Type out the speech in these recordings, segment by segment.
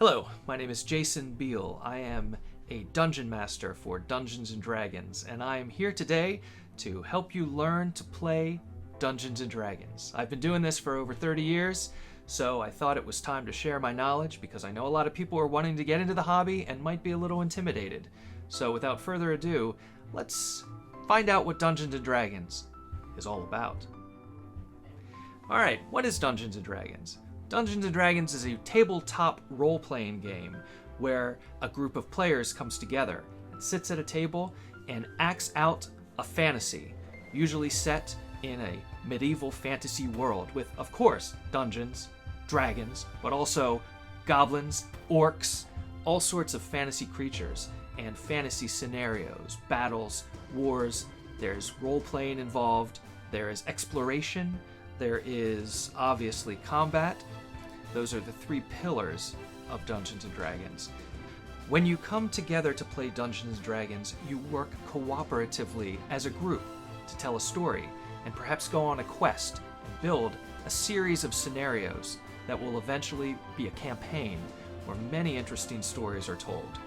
Hello, my name is Jason Beal. I am a Dungeon Master for Dungeons & Dragons, and I am here today to help you learn to play Dungeons & Dragons. I've been doing this for over 30 years, so I thought it was time to share my knowledge because I know a lot of people are wanting to get into the hobby and might be a little intimidated. So without further ado, let's find out what Dungeons & Dragons is all about. Alright, what is Dungeons & Dragons? Dungeons & Dragons is a tabletop role-playing game where a group of players comes together and sits at a table and acts out a fantasy, usually set in a medieval fantasy world with, of course, dungeons, dragons, but also goblins, orcs, all sorts of fantasy creatures and fantasy scenarios, battles, wars. There's role-playing involved, there is exploration, there is obviously combat. Those are the three pillars of Dungeons & Dragons. When you come together to play Dungeons & Dragons, you work cooperatively as a group to tell a story and perhaps go on a quest and build a series of scenarios that will eventually be a campaign where many interesting stories are told.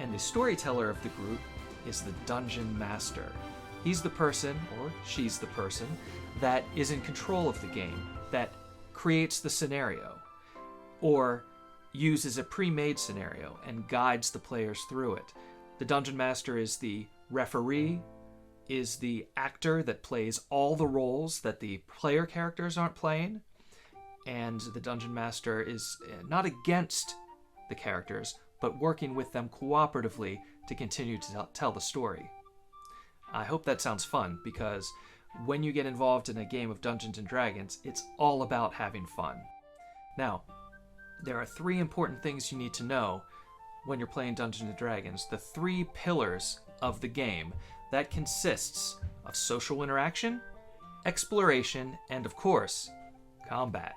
And the storyteller of the group is the Dungeon Master. He's the person, or she's the person, that is in control of the game, that creates the scenario, or uses a pre-made scenario and guides the players through it. The Dungeon Master is the referee, is the actor that plays all the roles that the player characters aren't playing, and the Dungeon Master is not against the characters, but working with them cooperatively to continue to tell the story. I hope that sounds fun, because when you get involved in a game of Dungeons & Dragons, it's all about having fun. Now, there are three important things you need to know when you're playing Dungeons & Dragons. The three pillars of the game that consists of social interaction, exploration, and of course, combat.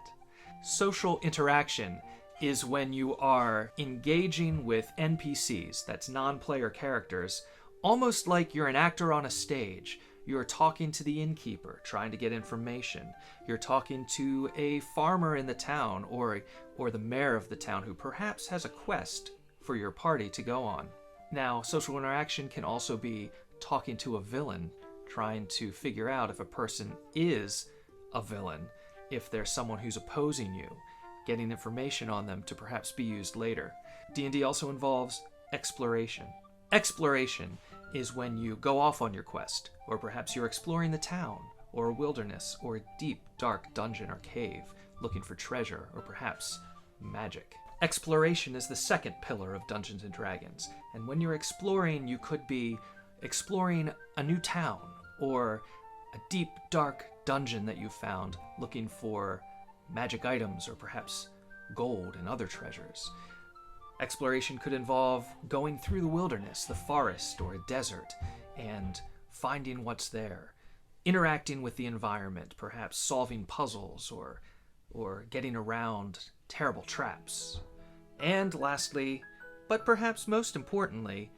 Social interaction is when you are engaging with NPCs, that's non-player characters, almost like you're an actor on a stage. You're talking to the innkeeper, trying to get information. You're talking to a farmer in the town or the mayor of the town who perhaps has a quest for your party to go on. Now, social interaction can also be talking to a villain, trying to figure out if a person is a villain, if there's someone who's opposing you, getting information on them to perhaps be used later. D&D also involves exploration. Exploration is when you go off on your quest, or perhaps you're exploring the town, or a wilderness, or a deep, dark dungeon or cave, looking for treasure, or perhaps magic. Exploration is the second pillar of Dungeons & Dragons, and when you're exploring, you could be exploring a new town, or a deep, dark dungeon that you found, looking for magic items, or perhaps gold and other treasures. Exploration could involve going through the wilderness, the forest, or a desert, and finding what's there, interacting with the environment, perhaps solving puzzles, or getting around terrible traps. And lastly, but perhaps most importantly,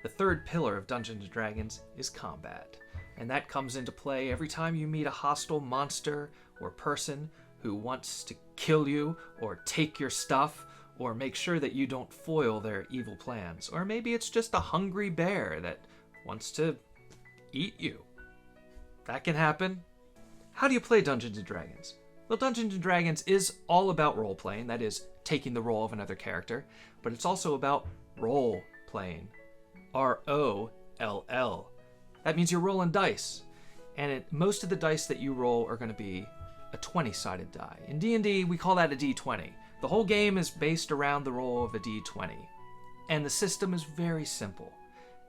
the third pillar of Dungeons & Dragons is combat. And that comes into play every time you meet a hostile monster or person who wants to kill you or take your stuff, or make sure that you don't foil their evil plans. Or maybe it's just a hungry bear that wants to eat you. That can happen. How do you play Dungeons & Dragons? Well, Dungeons & Dragons is all about role-playing, that is, taking the role of another character, but it's also about role-playing. R-O-L-L. That means you're rolling dice. And most of the dice that you roll are going to be a 20-sided die. In D&D, we call that a D20. The whole game is based around the roll of a D20, and the system is very simple.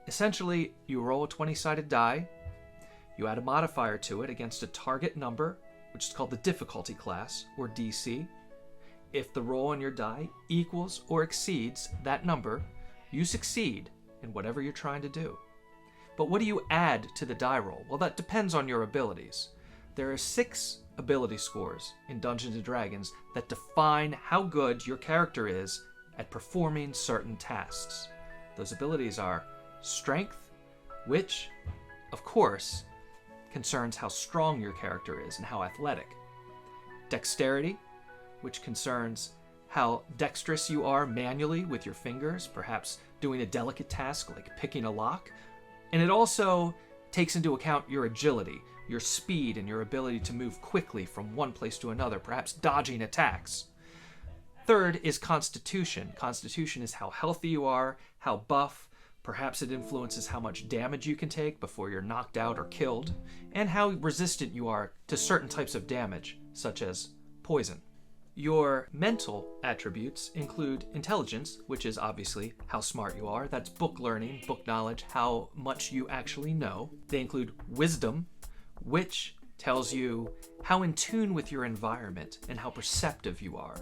Essentially, you roll a 20-sided die, you add a modifier to it against a target number, which is called the difficulty class, or DC. If the roll on your die equals or exceeds that number, you succeed in whatever you're trying to do. But what do you add to the die roll? Well, that depends on your abilities. There are 6 ability scores in Dungeons & Dragons that define how good your character is at performing certain tasks. Those abilities are Strength, which, of course, concerns how strong your character is and how athletic. Dexterity, which concerns how dexterous you are manually with your fingers, perhaps doing a delicate task like picking a lock. And it also takes into account your agility, your speed, and your ability to move quickly from one place to another, perhaps dodging attacks. Third is constitution. Constitution is how healthy you are, how buff. Perhaps it influences how much damage you can take before you're knocked out or killed, and how resistant you are to certain types of damage, such as poison. Your mental attributes include intelligence, which is obviously how smart you are. That's book learning, book knowledge, how much you actually know. They include wisdom, which tells you how in tune with your environment and how perceptive you are.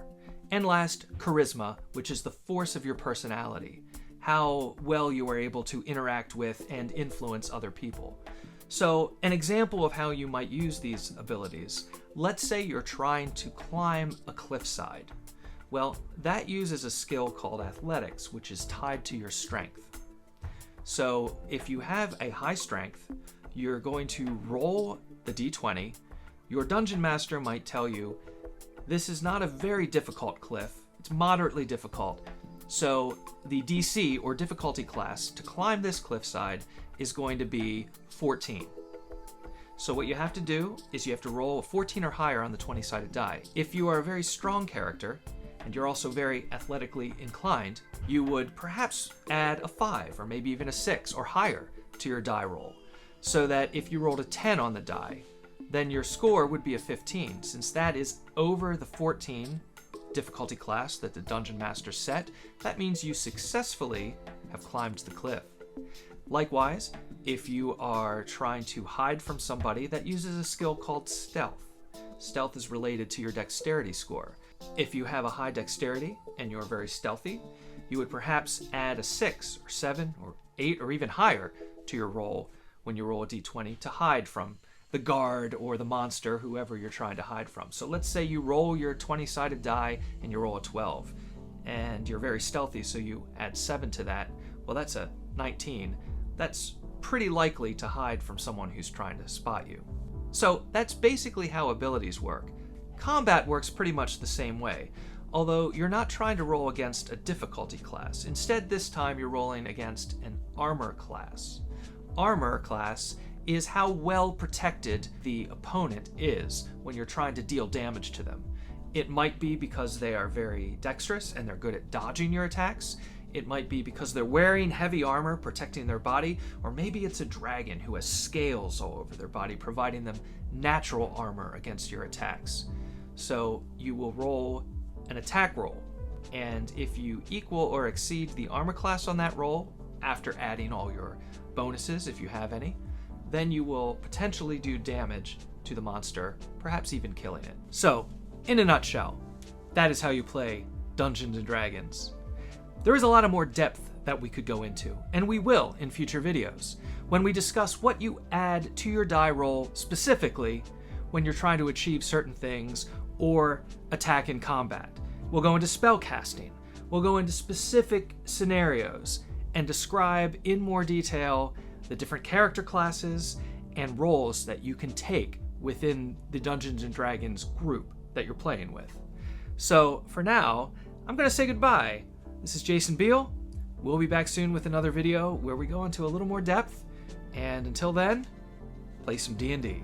And last, charisma, which is the force of your personality, how well you are able to interact with and influence other people. So, an example of how you might use these abilities. Let's say you're trying to climb a cliffside. Well, that uses a skill called athletics, which is tied to your strength. So, if you have a high strength, you're going to roll the d20. Your dungeon master might tell you, this is not a very difficult cliff, it's moderately difficult. So the DC, or difficulty class, to climb this cliffside is going to be 14. So what you have to do is you have to roll a 14 or higher on the 20-sided die. If you are a very strong character, and you're also very athletically inclined, you would perhaps add a 5 or maybe even a 6 or higher to your die roll, so that if you rolled a 10 on the die, then your score would be a 15, since that is over the 14 difficulty class that the Dungeon Master set. That means you successfully have climbed the cliff. Likewise, if you are trying to hide from somebody, that uses a skill called stealth. Stealth is related to your dexterity score. If you have a high dexterity and you're very stealthy, you would perhaps add a 6 or 7 or 8 or even higher to your roll when you roll a d20 to hide from the guard or the monster, whoever you're trying to hide from. So let's say you roll your 20-sided die and you roll a 12, and you're very stealthy, so you add 7 to that. Well, that's a 19. That's pretty likely to hide from someone who's trying to spot you. So that's basically how abilities work. Combat works pretty much the same way, although you're not trying to roll against a difficulty class. Instead, this time you're rolling against an armor class. Armor class is how well protected the opponent is when you're trying to deal damage to them. It might be because they are very dexterous and they're good at dodging your attacks. It might be because they're wearing heavy armor protecting their body, or maybe it's a dragon who has scales all over their body providing them natural armor against your attacks. So you will roll an attack roll, and if you equal or exceed the armor class on that roll, after adding all your bonuses if you have any, then you will potentially do damage to the monster, perhaps even killing it. So, in a nutshell, that is how you play Dungeons & Dragons. There is a lot of more depth that we could go into, and we will in future videos, when we discuss what you add to your die roll specifically when you're trying to achieve certain things or attack in combat. We'll go into spell casting, we'll go into specific scenarios, and describe in more detail the different character classes and roles that you can take within the Dungeons & Dragons group that you're playing with. So for now, I'm going to say goodbye. This is Jason Beal. We'll be back soon with another video where we go into a little more depth, and until then, play some D&D.